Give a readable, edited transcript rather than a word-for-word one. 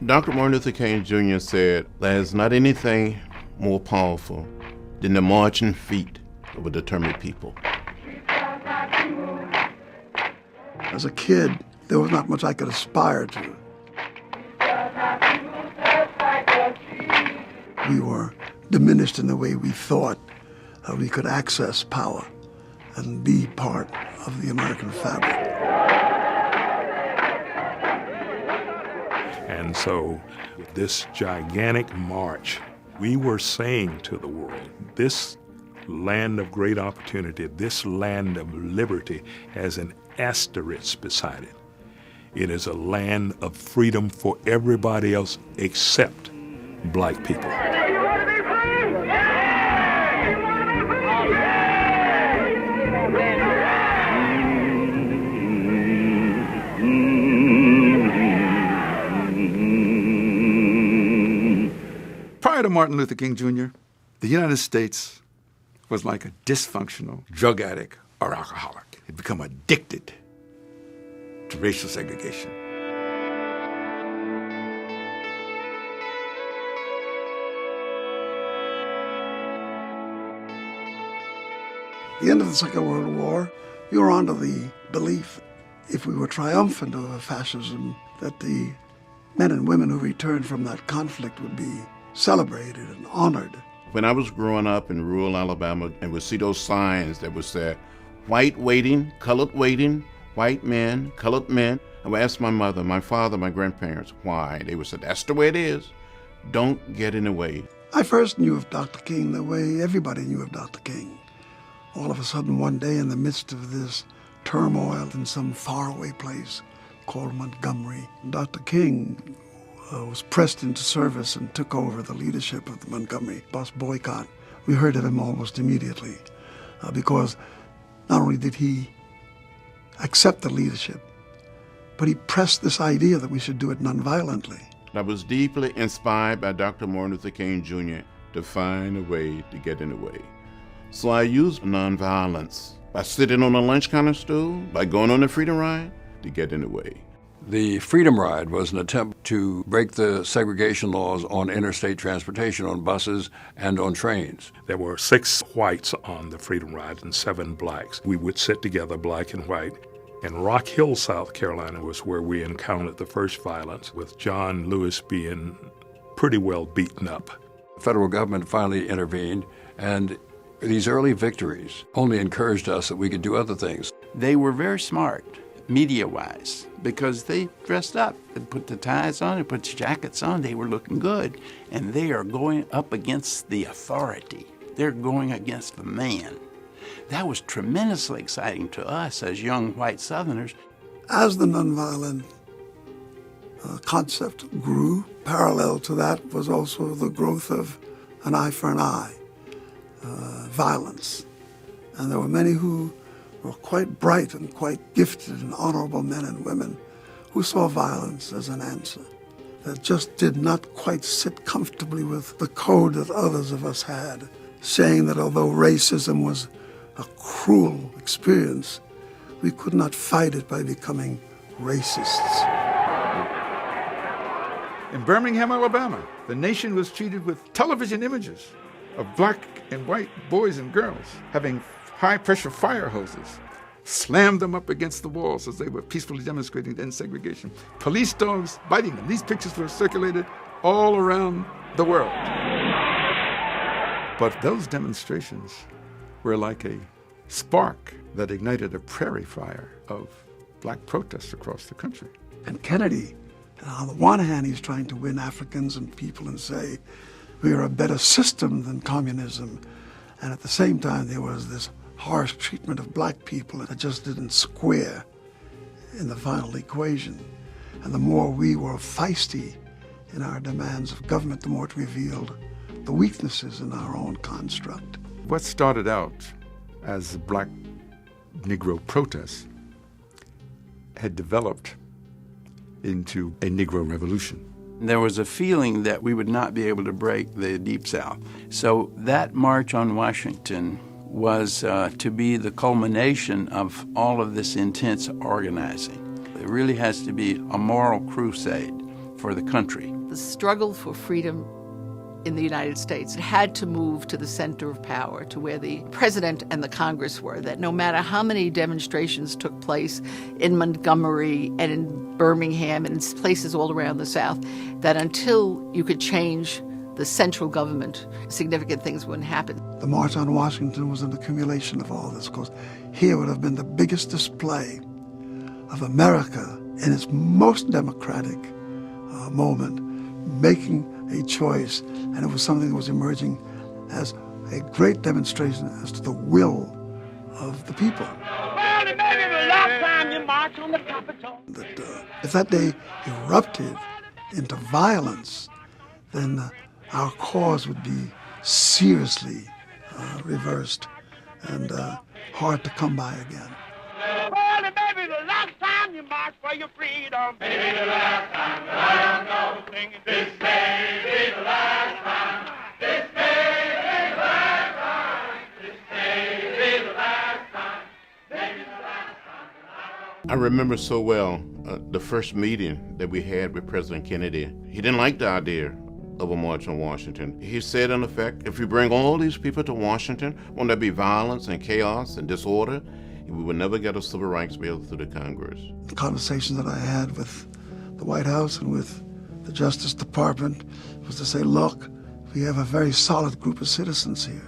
Dr. Martin Luther King Jr. said, "There's not anything more powerful than the marching feet of a determined people." As a kid, there was not much I could aspire to. We were diminished in the way we thought we could access power and be part of the American fabric. And so, with this gigantic march, we were saying to the world, this land of great opportunity, this land of liberty has an asterisk beside it. It is a land of freedom for everybody else except black people. Prior to Martin Luther King Jr., the United States was like a dysfunctional drug addict or alcoholic. It had become addicted to racial segregation. At the end of the Second World War, we were under the belief, if we were triumphant over fascism, that the men and women who returned from that conflict would be celebrated and honored. When I was growing up in rural Alabama and would see those signs that would say, white waiting, white men, colored men, I would ask my mother, my father, my grandparents, why? They would say, that's the way it is. Don't get in the way. I first knew of Dr. King the way everybody knew of Dr. King. All of a sudden, one day in the midst of this turmoil in some faraway place called Montgomery, Dr. King was pressed into service and took over the leadership of the Montgomery bus boycott. We heard of him almost immediately because not only did he accept the leadership, but he pressed this idea that we should do it nonviolently. I was deeply inspired by Dr. Martin Luther King Jr. to find a way to get in the way. So I used nonviolence by sitting on a lunch counter stool, by going on a freedom ride to get in the way. The Freedom Ride was an attempt to break the segregation laws on interstate transportation, on buses and on trains. There were 6 whites on the Freedom Ride and 7 blacks. We would sit together, black and white. And Rock Hill, South Carolina was where we encountered the first violence, with John Lewis being pretty well beaten up. The federal government finally intervened, and these early victories only encouraged us that we could do other things. They were very smart, media-wise, because they dressed up and put the ties on and put the jackets on. They were looking good. And they are going up against the authority. They're going against the man. That was tremendously exciting to us as young white Southerners. As the nonviolent concept grew, parallel to that was also the growth of an eye for an eye, violence. And there were many who were quite bright and quite gifted and honorable men and women who saw violence as an answer that just did not quite sit comfortably with the code that others of us had, saying that although racism was a cruel experience, we could not fight it by becoming racists. In Birmingham, Alabama, the nation was treated with television images of black and white boys and girls having high-pressure fire hoses, slammed them up against the walls as they were peacefully demonstrating to end segregation. Police dogs biting them. These pictures were circulated all around the world. But those demonstrations were like a spark that ignited a prairie fire of black protests across the country. And Kennedy, on the one hand, he's trying to win Africans and people and say, we are a better system than communism. And at the same time, there was this harsh treatment of black people that just didn't square in the final equation. And the more we were feisty in our demands of government, the more it revealed the weaknesses in our own construct. What started out as black Negro protests had developed into a Negro revolution. There was a feeling that we would not be able to break the Deep South. So that March on Washington was to be the culmination of all of this intense organizing. It really has to be a moral crusade for the country. The struggle for freedom in the United States, it had to move to the center of power, to where the president and the Congress were, that no matter how many demonstrations took place in Montgomery and in Birmingham and in places all around the South, that until you could change the central government, significant things wouldn't happen. The March on Washington was an accumulation of all this, because here would have been the biggest display of America in its most democratic moment, making a choice, and it was something that was emerging as a great demonstration as to the will of the people. Well, it may be the last time you march on the Capitol. That if that day erupted into violence, then our cause would be seriously reversed and hard to come by again. Well, it may be the last time you march for your freedom. Maybe the last time, but I don't know. Singing, this may be the last time. This may be the last time. This may be the last time. Maybe the last time, but I don't know. I remember so well the first meeting that we had with President Kennedy. He didn't like the idea of a march on Washington. He said, in effect, if we bring all these people to Washington, won't there be violence and chaos and disorder? We would never get a civil rights bill through the Congress. The conversations that I had with the White House and with the Justice Department was to say, look, we have a very solid group of citizens here.